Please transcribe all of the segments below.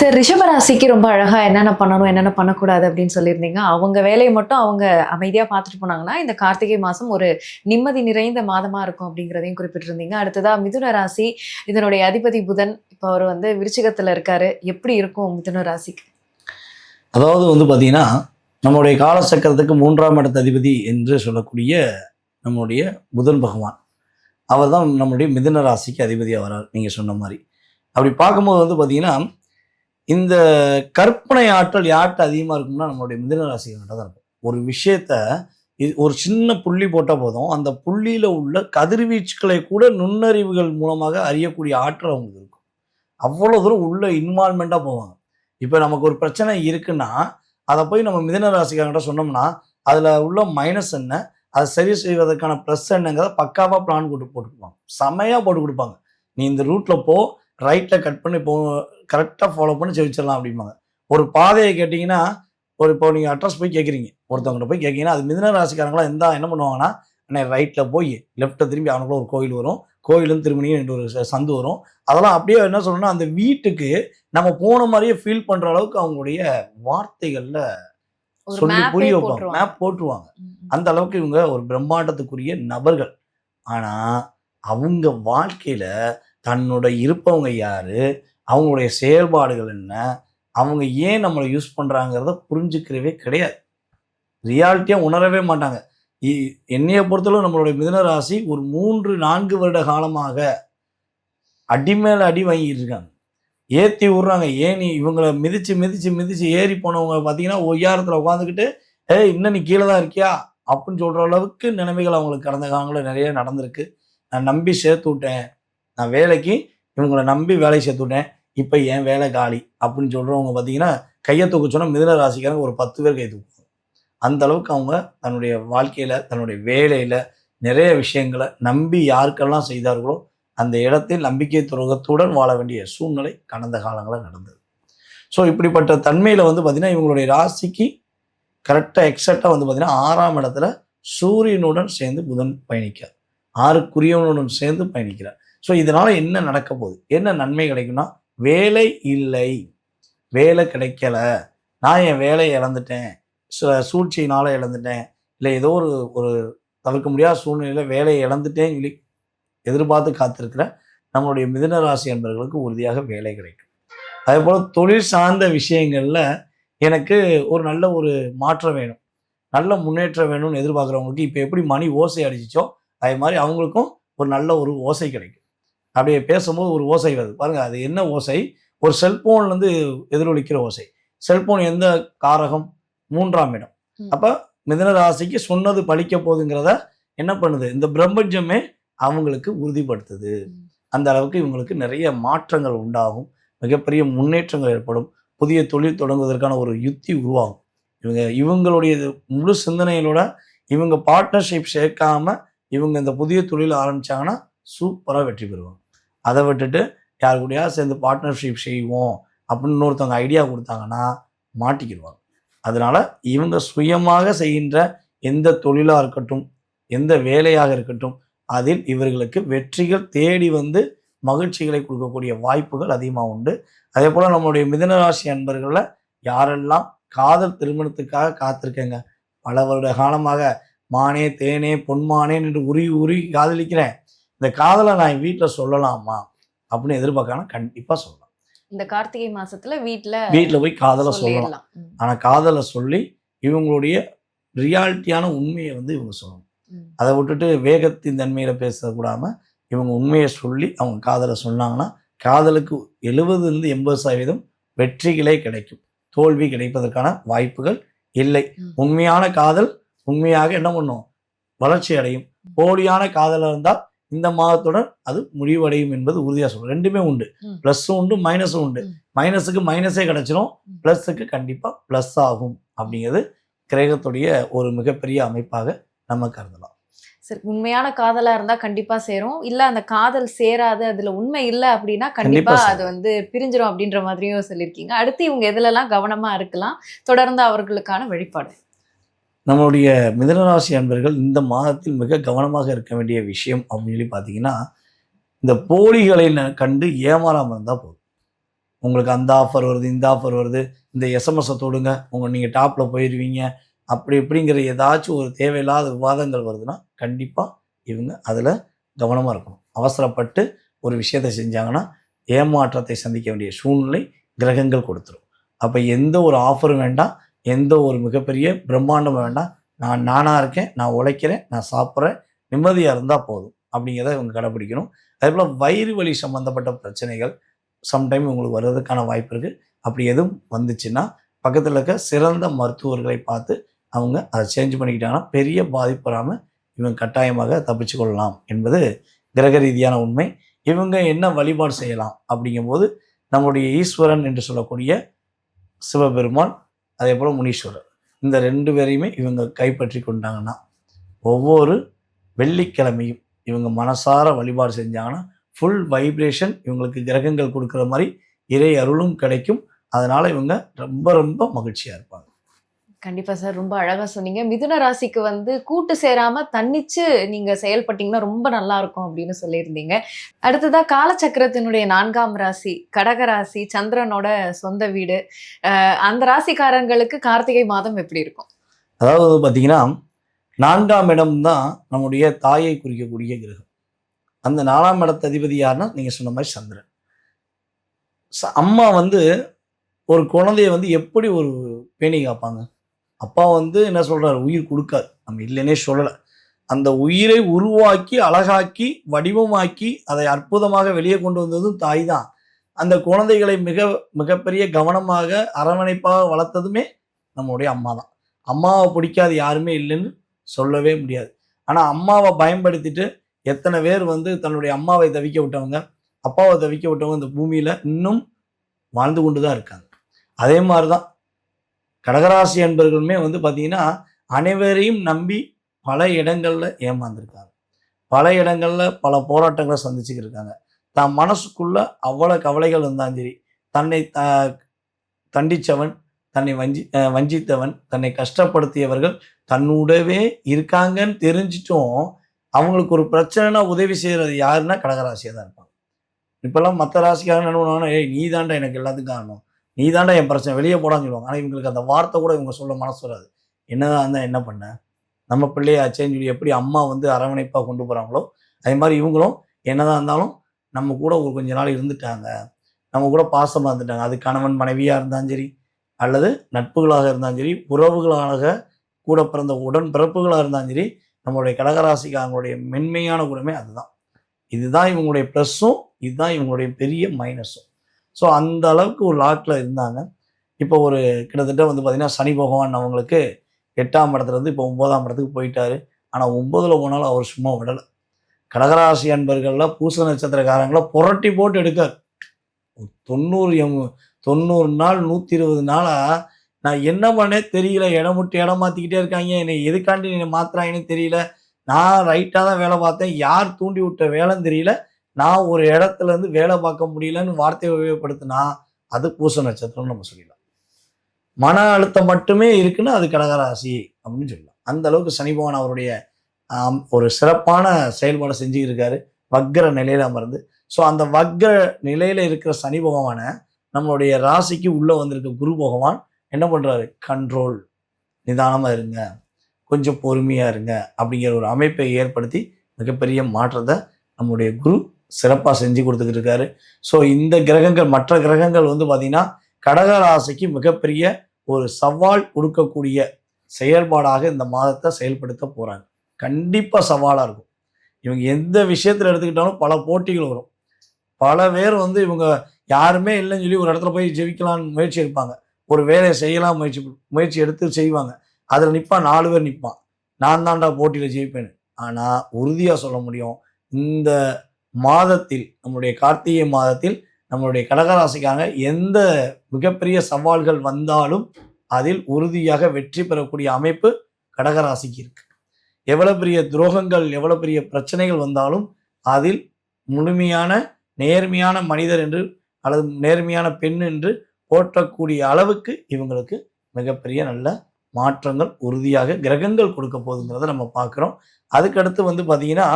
Sir, ரிஷபராசிக்கு ரொம்ப அழகா என்னென்ன பண்ணணும், என்னென்ன பண்ணக்கூடாது அப்படின்னு சொல்லியிருந்தீங்க. அவங்க வேலைய மட்டும் அவங்க அமைதியா பார்த்துட்டு போனாங்கன்னா, இந்த கார்த்திகை மாசம் ஒரு நிம்மதி நிறைந்த மாதமா இருக்கும் அப்படிங்கிறதையும் குறிப்பிட்டிருந்தீங்க. அடுத்ததா மிதுன ராசி, இதனுடைய அதிபதி புதன். இப்ப அவரு விருச்சிகத்துல இருக்காரு. எப்படி இருக்கும் மிதுன ராசிக்கு? அதாவது பார்த்தீங்கன்னா, நம்முடைய காலசக்கரத்துக்கு 3ஆம் இடத்து அதிபதி என்று சொல்லக்கூடிய நம்முடைய புதன் பகவான். அவர் தான் நம்முடைய மிதுன ராசிக்கு அதிபதியா வரார், நீங்க சொன்ன மாரி. அப்படி பார்க்கும்போது பார்த்தீங்கன்னா, இந்த கற்பனை ஆற்றல் யார்கிட்ட அதிகமா இருக்கும்னா, நம்மளுடைய மிதுன ராசிகிட்ட தான் இருக்கும். ஒரு விஷயத்த ஒரு சின்ன புள்ளி போட்டா போதும், அந்த புள்ளியில உள்ள கதிர்வீச்சுக்களை கூட நுண்ணறிவுகள் மூலமாக அறியக்கூடிய ஆற்றல் அவங்களுக்கு இருக்கும். அவ்வளோ தூரம் உள்ள இன்வால்வ்மெண்ட்டா போவாங்க. இப்ப நமக்கு ஒரு பிரச்சனை இருக்குன்னா, அத போய் நம்ம மிதுன ராசிக்காரங்கிட்ட சொன்னோம்னா, அதுல உள்ள மைனஸ் என்ன? அத சரி செய்வதற்கான ப்ளஸ் என்னங்கிறத பக்காவா பிளான் போட்டு குடுப்பாங்க. செம்மையா போட்டு குடுப்பாங்க. "நீ இந்த ரூட்ல போ, ரைட்ல கட் பண்ணி போ, கரெக்ட்டா ஃபாலோ பண்ணி ஜெயிச்சிடலாம்" அப்படிம்பாங்க. ஒரு பாதைய கேட்டீங்கன்னா, இப்போ நீங்க அட்ரஸ் போய் கேட்குறீங்க. ஒருத்தவங்ககிட்ட போய் கேட்கீங்கன்னா, அது மிதுன ராசிக்காரங்கலாம் என்ன பண்ணுவாங்கன்னா, அண்ணே ரைட்ல போய் லெஃப்ட்ட திரும்பி அவனுக்குள்ள ஒரு கோயில் வரும். கோயிலும் திரும்பினீங்க ஒரு சந்து வரும். அதெல்லாம் அப்படியே என்ன சொல்லணும்னா, அந்த வீட்டுக்கு நம்ம போன மாரியே ஃபீல் பண்ற அளவுக்கு அவங்களுடைய வார்த்தைகள்ல ஒரு சொல்லி மேப்பே புரிய வைப்பாங்க. போட்டுருவாங்க. மேப் போட்டுருவாங்க. ம். அந்த அளவுக்கு இவங்க ஒரு பிரம்மாண்டத்துக்குரிய நபர்கள். ஆனா, அவங்க வாழ்க்கையில தன்னோட இருப்பவங்க யாரு? அவங்களுடைய செயல்பாடுகள் என்ன? அவங்க ஏன் நம்மள யூஸ் பண்றாங்கிறத புரிஞ்சுக்கிறவே கிடையாது. ரியாலிட்டியா உணரவே மாட்டாங்க. இ என்னைய பொறுத்தளவு நம்மளுடைய மிதுன ராசி ஒரு 3, 4 வருட காலமாக அடி மேல அடி வாங்கிட்டு இருக்காங்க. ஏத்தி விடுறாங்க. ஏணி இவங்கள மிதிச்சு, மிதிச்சு, மிதிச்சு ஏறி போனவங்க பார்த்தீங்கன்னா, ஒய்யாரத்துல உட்காந்துக்கிட்டு, "ஏய் இன்னும் நீ கீழ தான் இருக்கியா?" அப்படின்னு சொல்ற அளவுக்கு நிலைமைகள் அவங்களுக்கு கடந்த காலங்கள்ல நெறைய நடந்திருக்கு. நான் நம்பி சேர்த்து விட்டேன். நான் வேலைக்கு இவங்கள நம்பி வேலைக்கு சேர்த்து விட்டேன். இப்ப என் வேலை காலி அப்படின்னு சொல்றவங்க பார்த்தீங்கன்னா, கைய தூக்க சொன்னா மிதுன ராசிக்காரங்க ஒரு 10 பேர் கை தூக்குவாங்க. அந்த அளவுக்கு அவங்க தன்னுடைய வாழ்க்கையில, தன்னுடைய வேலையில நிறைய விஷயங்கள நம்பி யாருக்கெல்லாம் செய்தார்களோ, அந்த இடத்தில் நம்பிக்கை துரோகத்துடன் வாழ வேண்டிய சூழ்நிலை கடந்த காலங்கள்ல நடந்தது. ஸோ இப்படிப்பட்ட தன்மையில பார்த்தீங்கன்னா, இவங்களுடைய ராசிக்கு கரெக்ட்டா எக்ஸாக்ட்டா பார்த்தீங்கன்னா, 6ஆம் இடத்துல சூரியனுடன் சேர்ந்து புதன் பயணிக்கிறார். 6க்குரியவனுடன் சேர்ந்து பயணிக்கிறார். ஸோ இதனால என்ன நடக்க போகுது? என்ன நன்மை கிடைக்கும்னா, வேலை இல்லை, வேலை கிடைக்கல, நான் என் வேலைய இழந்துட்டேன், சூழ்ச்சியினால இழந்துட்டேன், இல்ல ஏதோ ஒரு ஒரு தவிர்க்க முடியாத சூழ்நிலையில வேலைய இழந்துட்டேன்னு சொல்லி எதிர்பார்த்து காத்திருக்கிற நம்மளுடைய மிதுன ராசி அன்பர்களுக்கு உறுதியாக வேலை கிடைக்கும். அதேபோல தொழில் சார்ந்த விஷயங்கள்ல எனக்கு ஒரு நல்ல ஒரு மாற்றம் வேணும், நல்ல முன்னேற்றம் வேணும்னு எதிர்பார்க்குறவங்களுக்கு இப்போ எப்படி மணி ஓசை அடிச்சிச்சோ, அதே மாதிரி அவங்களுக்கும் ஒரு நல்ல ஒரு ஓசை கிடைக்கும். அப்படியே பேசும்போது ஒரு ஓசை வருது பாருங்க, அது என்ன ஓசை? ஒரு செல்போன்லேருந்து எதிரொலிக்கிற ஓசை. செல்போன் எந்த காரகம்? 3ஆம் இடம். அப்ப மிதுன ராசிக்கு சொன்னது பலிக்க போகுதுங்கிறத என்ன பண்ணுது? இந்த பிரபஞ்சமே அவங்களுக்கு உறுதிப்படுத்துது. அந்த அளவுக்கு இவங்களுக்கு நிறைய மாற்றங்கள் உண்டாகும். மிகப்பெரிய முன்னேற்றங்கள் ஏற்படும். புதிய தொழில் தொடங்குவதற்கான ஒரு யுக்தி உருவாகும். இவங்களுடைய முழு சிந்தனைகளோட இவங்க பார்ட்னர்ஷிப் சேர்க்காம இவங்க இந்த புதிய தொழில் ஆரம்பிச்சாங்கன்னா சூப்பரா வெற்றி பெறுவாங்க. அதை விட்டுட்டு யார் கூடயாவது சேர்ந்து பார்ட்னர்ஷிப் செய்வோம் அப்படின்னு இன்னொருத்தவங்க ஐடியா கொடுத்தாங்கன்னா மாட்டிக்கிடுவாங்க. அதனால இவங்க சுயமாக செய்கின்ற எந்த தொழிலா இருக்கட்டும், எந்த வேலையாக இருக்கட்டும், அதில் இவர்களுக்கு வெற்றிகள் தேடி வந்து மகிழ்ச்சிகளை கொடுக்கக்கூடிய வாய்ப்புகள் அதிகமாக உண்டு. அதே போல நம்மளுடைய மிதுன ராசி அன்பர்கள்ல யாரெல்லாம் காதல் திருமணத்துக்காக காத்திருக்கேங்க, பல வருட காலமாக மானே தேனே பொன்மானேன் என்று உருகி உருகி காதலிக்கிறேன், இந்த காதலை நான் என் வீட்டில் சொல்லலாமா அப்படின்னு எதிர்பார்க்கணும், கண்டிப்பா சொல்லலாம். இந்த கார்த்திகை மாசத்துல வீட்டில் போய் காதலை சொல்லலாம். ஆனா காதலை சொல்லி இவங்களுடைய ரியாலிட்டியான உண்மையை இவங்க சொல்லணும். அதை விட்டுட்டு வேகத்தின் தன்மையில பேசக்கூடாம இவங்க உண்மையை சொல்லி அவங்க காதலை சொன்னாங்கன்னா காதலுக்கு 70-80% வெற்றிகளே கிடைக்கும். தோல்வி கிடைப்பதற்கான வாய்ப்புகள் இல்லை. உண்மையான காதல் உண்மையாக என்ன பண்ணும்? வளர்ச்சி அடையும். போலியான காதல் இருந்தால் இந்த மாதத்துடன் அது முடிவடையும் என்பது உறுதியாக சொல்றேன். ரெண்டுமே உண்டு, பிளஸும் உண்டு மைனஸும் உண்டு. மைனஸுக்கு மைனஸே கிடைச்சிடும், பிளஸுக்கு கண்டிப்பா பிளஸ் ஆகும் அப்படிங்கிறது கிரகத்துடைய ஒரு மிகப்பெரிய அமைப்பாக நம்ம கருதலாம். சரி, உண்மையான காதலா இருந்தா கண்டிப்பா சேரும். இல்ல அந்த காதல் சேராது, அதுல உண்மை இல்லை அப்படின்னா கண்டிப்பா அது பிரிஞ்சிடும் அப்படின்ற மாதிரியும் சொல்லியிருக்கீங்க. அடுத்து இவங்க எதுலலாம் கவனமா இருக்கலாம், தொடர்ந்து அவர்களுக்கான வழிபாடு? நம்மளுடைய மிதுனராசி அன்பர்கள் இந்த மாதத்தில் மிக கவனமாக இருக்க வேண்டிய விஷயம் அப்படின்னு சொல்லி பார்த்தீங்கன்னா, இந்த போலிகளை கண்டு ஏமாறாமல் இருந்தால் போதும். உங்களுக்கு அந்த ஆஃபர் வருது, இந்த ஆஃபர் வருது, இந்த எஸ்எம்எஸை தொடுங்க, நீங்கள் டாப்பில் போயிடுவீங்க, அப்படி இப்படிங்கிற ஏதாச்சும் ஒரு தேவையில்லாத விவாதங்கள் வருதுன்னா கண்டிப்பாக இவங்க அதில் கவனமாக இருக்கணும். அவசரப்பட்டு ஒரு விஷயத்தை செஞ்சாங்கன்னா ஏமாற்றத்தை சந்திக்க வேண்டிய சூழ்நிலை கிரகங்கள் கொடுத்துரும். அப்போ எந்த ஒரு ஆஃபரும் வேண்டாம், எந்த ஒரு மிகப்பெரிய பிரம்மாண்டமும் வேண்டாம். நானாக இருக்கேன், நான் உழைக்கிறேன், நான் சாப்பிட்றேன், நிம்மதியாக இருந்தால் போதும் அப்படிங்கிறத இவங்க கடைப்பிடிக்கணும். அதே போல் வயிறு வலி சம்மந்தப்பட்ட பிரச்சனைகள் சம்டைம் உங்களுக்கு வர்றதுக்கான வாய்ப்பு இருக்குது. அப்படி எதுவும் வந்துச்சுன்னா பக்கத்தில் இருக்க சிறந்த மருத்துவர்களை பார்த்து அவங்க அதை சேஞ்ச் பண்ணிக்கிட்டாங்கன்னா பெரிய பாதிப்பு வராமல் இவங்க கட்டாயமாக தப்பிச்சு கொள்ளலாம் என்பது கிரக ரீதியான உண்மை. இவங்க என்ன வழிபாடு செய்யலாம் அப்படிங்கும்போது நம்முடைய ஈஸ்வரன் என்று சொல்லக்கூடிய சிவபெருமான், அதே போல் முனீஸ்வரர், இந்த 2 பேரையுமே இவங்க கைப்பற்றி கொண்டாங்கன்னா ஒவ்வொரு வெள்ளிக்கிழமையும் இவங்க மனசார வழிபாடு செஞ்சாங்கன்னா ஃபுல் வைப்ரேஷன் இவங்களுக்கு கிரகங்கள் கொடுக்குற மாதிரி இறை அருளும் கிடைக்கும். அதனால் இவங்க ரொம்ப ரொம்ப மகிழ்ச்சியாக இருப்பாங்க. கண்டிப்பா சார். ரொம்ப அழகா சொன்னீங்க. மிதுன ராசிக்கு வந்து கூட்டு சேராம தன்னிச்சு நீங்க செயல்பட்டீங்கன்னா ரொம்ப நல்லா இருக்கும் அப்படின்னு சொல்லியிருந்தீங்க. அடுத்ததா காலச்சக்கரத்தினுடைய 4ஆம் ராசி கடக ராசி, சந்திரனோட சொந்த வீடு. அந்த ராசிக்காரங்களுக்கு கார்த்திகை மாதம் எப்படி இருக்கும்? அதாவது பார்த்தீங்கன்னா 4ஆம் இடம் தான் நம்முடைய தாயை குறிக்கக்கூடிய கிரகம். அந்த 4ஆம் இடத்து அதிபதி யாருன்னா நீங்கள் சொன்ன மாதிரி சந்திரன். அம்மா வந்து ஒரு குழந்தைய வந்து எப்படி ஒரு பேணி காப்பாங்க? அப்பா வந்து என்ன சொல்றாரு, உயிர் கொடுக்காது, நம்ம இல்லைன்னே சொல்லலை. அந்த உயிரை உருவாக்கி அழகாக்கி வடிவமாக்கி அதை அற்புதமாக வெளியே கொண்டு வந்ததும் தாய் தான். அந்த குழந்தைகளை மிகப்பெரிய கவனமாக அரவணைப்பாக வளர்த்ததுமே நம்மளுடைய அம்மா தான். அம்மாவை பிடிக்காது யாருமே இல்லைன்னு சொல்லவே முடியாது. ஆனால் அம்மாவை பயன்படுத்திட்டு எத்தனை பேர் வந்து தன்னுடைய அம்மாவை தவிக்க விட்டவங்க, அப்பாவை தவிக்க விட்டவங்க இந்த பூமியில் இன்னும் வாழ்ந்து கொண்டு தான் இருக்காங்க. அதே மாதிரி தான் கடகராசி அன்பர்களுமே வந்து பார்த்தீங்கன்னா அனைவரையும் நம்பி பல இடங்களில் ஏமாந்துருக்காங்க, பல இடங்களில் பல போராட்டங்களை சந்திச்சுக்கிட்டு இருக்காங்க. தான் மனசுக்குள்ள அவ்வளோ கவலைகள் இருந்தாலும் சரி, தன்னை தண்டித்தவன், தன்னை வஞ்சித்தவன், தன்னை கஷ்டப்படுத்தியவர்கள் தன்னோடவே இருக்காங்கன்னு தெரிஞ்சிட்டும் அவங்களுக்கு ஒரு பிரச்சனைனா உதவி செய்கிறது யாருன்னா கடகராசியாக தான் இருப்பாங்க. இப்போல்லாம் மற்ற ராசிக்காரங்க என்ன பண்ணுவாங்கன்னா, ஏய் நீ தாண்டா எனக்கு எல்லாத்துக்கும் காரணம், நீ தாண்டா என் பிரச்சனை, வெளியே போடான்னு சொல்லுவாங்க. ஆனால் இவங்களுக்கு அந்த வார்த்தை கூட இவங்க சொல்ல மனசு வராது. என்னதான் இருந்தால் என்ன பண்ண, நம்ம பிள்ளையாச்சேன்னு சொல்லி எப்படி அம்மா வந்து அரவணைப்பாக கொண்டு போகிறாங்களோ அதே மாதிரி இவங்களும் என்னதான் இருந்தாலும் நம்ம கூட ஒரு கொஞ்ச நாள் இருந்துட்டாங்க, நம்ம கூட பாசமாக இருந்துட்டாங்க. அது கணவன் மனைவியாக இருந்தாலும் சரி, அல்லது நட்புகளாக இருந்தாலும் சரி, உறவுகளாக கூட பிறந்த உடன் பிறப்புகளாக இருந்தாலும் சரி, நம்மளுடைய கடகராசிக்காரங்களுடைய மென்மையான குணமே அதுதான். இதுதான் இவங்களுடைய ப்ளஸ்ஸும், இதுதான் இவங்களுடைய பெரிய மைனஸும். ஸோ அந்த அளவுக்கு ஒரு லாக்கில் இருந்தாங்க. இப்போ ஒரு கிட்டத்தட்ட வந்து பார்த்திங்கன்னா சனி பகவான் அவங்களுக்கு 8ஆம் இடத்துலேருந்து இப்போ 9ஆம் இடத்துக்கு போயிட்டார். ஆனால் 9ல் போனாலும் அவர் சும்மா விடலை. கடகராசி அன்பர்களில் பூச நட்சத்திரக்காரங்களை புரட்டி போட்டு எடுக்கார். 90 நாள் 120 நாளாக நான் என்ன பண்ணே தெரியல, இடம் விட்டு இடம் மாற்றிக்கிட்டே இருக்காங்க, என்னை எதுக்காண்டி என்னை மாற்றுறாங்கன்னு தெரியல, நான் ரைட்டாக தான் வேலை பார்த்தேன், யார் தூண்டி விட்ட வேலைன்னு தெரியல, நான் ஒரு இடத்துலேருந்து வேலை பார்க்க முடியலன்னு வார்த்தையை உபயோகப்படுத்தினா அது பூச நட்சத்திரம்னு நம்ம சொல்லிடலாம். மன அழுத்தம் மட்டுமே இருக்குன்னு அது கடகராசி அப்படின்னு சொல்லலாம். அந்த அளவுக்கு சனி பகவான் அவருடைய ஒரு சிறப்பான செயல்பாடை செஞ்சுருக்காரு வக்ர நிலையில் அமர்ந்து. ஸோ அந்த வக்ர நிலையில் இருக்கிற சனி பகவானை நம்மளுடைய ராசிக்கு உள்ளே வந்திருக்க குரு பகவான் என்ன பண்ணுறாரு, கண்ட்ரோல், நிதானமாக இருங்க, கொஞ்சம் பொறுமையாக இருங்க அப்படிங்கிற ஒரு அமைப்பை ஏற்படுத்தி மிகப்பெரிய மாற்றத்தை நம்முடைய குரு சிறப்பாக செஞ்சு கொடுத்துக்கிட்டு இருக்காரு. ஸோ இந்த கிரகங்கள் மற்ற கிரகங்கள் வந்து பார்த்திங்கன்னா கடகராசிக்கு மிகப்பெரிய ஒரு சவால் கொடுக்கக்கூடிய செயல்பாடாக இந்த மாதத்தை செயல்படுத்த போகிறாங்க. கண்டிப்பாக சவாலாக இருக்கும். இவங்க எந்த விஷயத்தில் எடுத்துக்கிட்டாலும் பல போட்டிகள் வரும். பல பேர் வந்து இவங்க யாருமே இல்லைன்னு சொல்லி ஒரு இடத்துல போய் ஜெயிக்கலான்னு முயற்சி எடுப்பாங்க, ஒரு வேலையை செய்யலாம் முயற்சி எடுத்து செய்வாங்க. அதில் நிற்பான் 4 பேர் நிற்பான், நான் தாண்டா போட்டியில் ஜெயிப்பேன்னு. ஆனால் உறுதியாக சொல்ல முடியும், இந்த மாதத்தில் நம்முடைய கார்த்திகை மாதத்தில் நம்மளுடைய கடகராசிக்காக எந்த மிகப்பெரிய சவால்கள் வந்தாலும் அதில் உறுதியாக வெற்றி பெறக்கூடிய அமைப்பு கடகராசிக்கு இருக்கு. எவ்வளவு பெரிய துரோகங்கள், எவ்வளவு பெரிய பிரச்சனைகள் வந்தாலும் அதில் முழுமையான நேர்மையான மனிதர் என்று அல்லது நேர்மையான பெண் என்று போற்றக்கூடிய அளவுக்கு இவங்களுக்கு மிகப்பெரிய நல்ல மாற்றங்கள் உறுதியாக கிரகங்கள் கொடுக்க போகுதுங்கிறத நம்ம பார்க்குறோம். அதுக்கடுத்து வந்து பார்த்தீங்கன்னா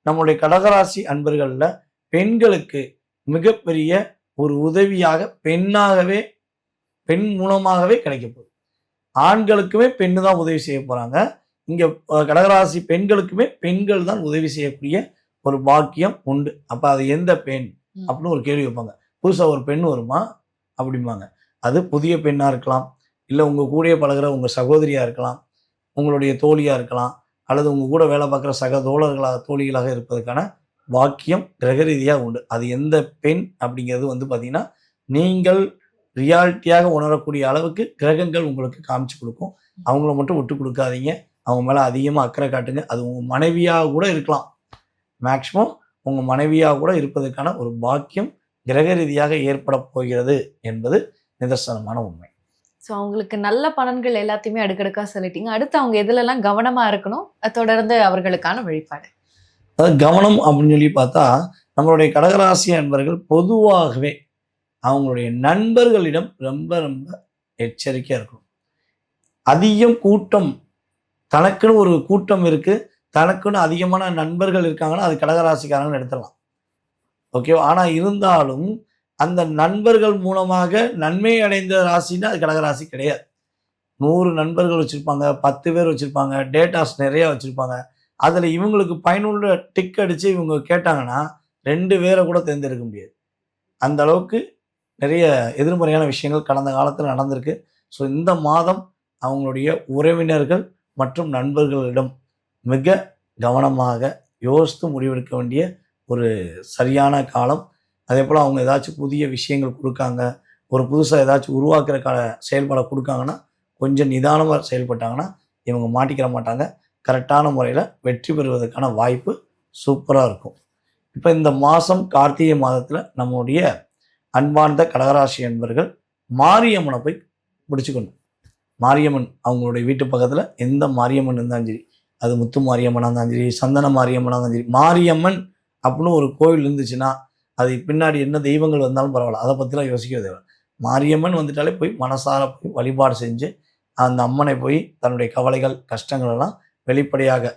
நம்மளுடைய கடகராசி அன்பர்களில் பெண்களுக்கு மிகப்பெரிய ஒரு உதவியாக பெண் மூலமாகவே கிடைக்க போகுது. ஆண்களுக்குமே பெண்ணு தான் உதவி செய்ய போறாங்க. இங்க கடகராசி பெண்களுக்குமே பெண்கள் தான் உதவி செய்யக்கூடிய ஒரு பாக்கியம் உண்டு. அப்ப அது எந்த பெண் அப்படின்னு ஒரு கேள்வி வைப்பாங்க. புதுசா ஒரு பெண் வருமா அப்படிம்பாங்க. அது புதிய பெண்ணா இருக்கலாம், இல்ல உங்க கூடயே பழகுற உங்க சகோதரியா இருக்கலாம், உங்களுடைய தோழியா இருக்கலாம், அல்லது உங்க கூட வேலை பார்க்குற சக தோழிகளாக இருப்பதற்கான பாக்கியம் கிரக ரீதியா உண்டு. அது எந்த பெண் அப்படிங்கிறது வந்து பார்த்தீங்கன்னா, நீங்கள் ரியாலிட்டியாக உணரக்கூடிய அளவுக்கு கிரகங்கள் உங்களுக்கு காமிச்சு கொடுக்கும். அவங்கள மட்டும் விட்டு கொடுக்காதீங்க. அவங்க மேல அதிகமா அக்கறை காட்டுங்க. அது உங்க மனைவியா கூட இருக்கலாம். மேக்ஸிமம் உங்க மனைவியா கூட இருப்பதற்கான ஒரு பாக்கியம் கிரக ரீதியாக ஏற்பட போகிறது என்பது நிதர்சனமான உண்மை. ஸோ அவங்களுக்கு நல்ல பலன்கள் எல்லாத்தையுமே அடுக்கடுக்கா சொல்லிட்டீங்க. அடுத்து அவங்க எதுலலாம் கவனமா இருக்கணும்? தொடர்ந்து அவர்களுக்கான வழிபாடு. அதாவது கவனம் அப்படின்னு சொல்லி பார்த்தா, நம்மளுடைய கடகராசி அன்பர்கள் பொதுவாகவே அவங்களுடைய நண்பர்களிடம் ரொம்ப ரொம்ப எச்சரிக்கையா இருக்கணும். அதிகம் கூட்டம், தனக்குன்னு ஒரு கூட்டம் இருக்கு, தனக்குன்னு அதிகமான நண்பர்கள் இருக்காங்கன்னா அது கடகராசிக்காரங்கன்னு எடுத்துடலாம். ஓகேவா? ஆனா இருந்தாலும் அந்த நண்பர்கள் மூலமாக நன்மை அடைந்த ராசின்னா அது கடகராசி கிடையாது. 100 நண்பர்கள் வச்சிருப்பாங்க, 10 பேர் வச்சிருப்பாங்க, டேட்டாஸ் நிறைய வச்சிருப்பாங்க. அதுல இவங்களுக்கு பயனுள்ள டிக் அடிச்சு இவங்க கேட்டாங்கன்னா 2 பேரை கூட தேர்ந்தெடுக்க முடியாது. அந்த அளவுக்கு நிறைய எதிர்மறையான விஷயங்கள் கடந்த காலத்தில் நடந்திருக்கு. ஸோ இந்த மாதம் அவங்களுடைய உறவினர்கள் மற்றும் நண்பர்களிடம் மிக கவனமாக யோசித்து முடிவெடுக்க வேண்டிய ஒரு சரியான காலம். அதே போல் அவங்க ஏதாச்சும் புதிய விஷயங்கள் கொடுக்காங்க, ஒரு புதுசாக ஏதாச்சும் உருவாக்குற செயல்பாடை கொடுக்காங்கன்னா கொஞ்சம் நிதானமாக செயல்பட்டாங்கன்னா இவங்க மாட்டிக்கிற மாட்டாங்க. கரெக்டான முறையில் வெற்றி பெறுவதற்கான வாய்ப்பு சூப்பராக இருக்கும். இப்போ இந்த மாதம் கார்த்திகை மாதத்தில் நம்முடைய அன்பார்ந்த கடகராசி அன்பர்கள் மாரியம்மனை போய் பிடிச்சிக்கணும். மாரியம்மன் அவங்களுடைய வீட்டு பக்கத்தில் எந்த மாரியம்மன் இருந்தாலும் சரி, அது முத்து மாரியம்மனாக இருந்தாலும் சரி, சந்தன மாரியம்மனாக இருந்தாலும் சரி, மாரியம்மன் அப்படின்னு ஒரு கோவில் இருந்துச்சுன்னா அது பின்னாடி என்ன தெய்வங்கள் வந்தாலும் பரவாயில்ல, அதை பற்றிலாம் யோசிக்க தேவை. மாரியம்மன் வந்துட்டாலே போய் மனசார போய் வழிபாடு செஞ்சு அந்த அம்மனை போய் தன்னுடைய கவலைகள் கஷ்டங்கள் எல்லாம் வெளிப்படையாக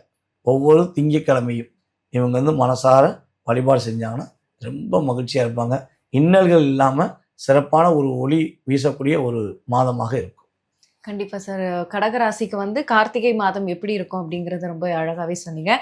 ஒவ்வொரு திங்கட்கிழமையும் இவங்க வந்து மனசார வழிபாடு செஞ்சாங்கன்னா ரொம்ப மகிழ்ச்சியாக இருப்பாங்க. இன்னல்கள் இல்லாமல் சிறப்பான ஒரு ஒளி வீசக்கூடிய ஒரு மாதமாக இருக்கும். கண்டிப்பா சார். கடகராசிக்கு வந்து கார்த்திகை மாதம் எப்படி இருக்கும் அப்படிங்கிறத ரொம்ப அழகாவே சொன்னீங்க.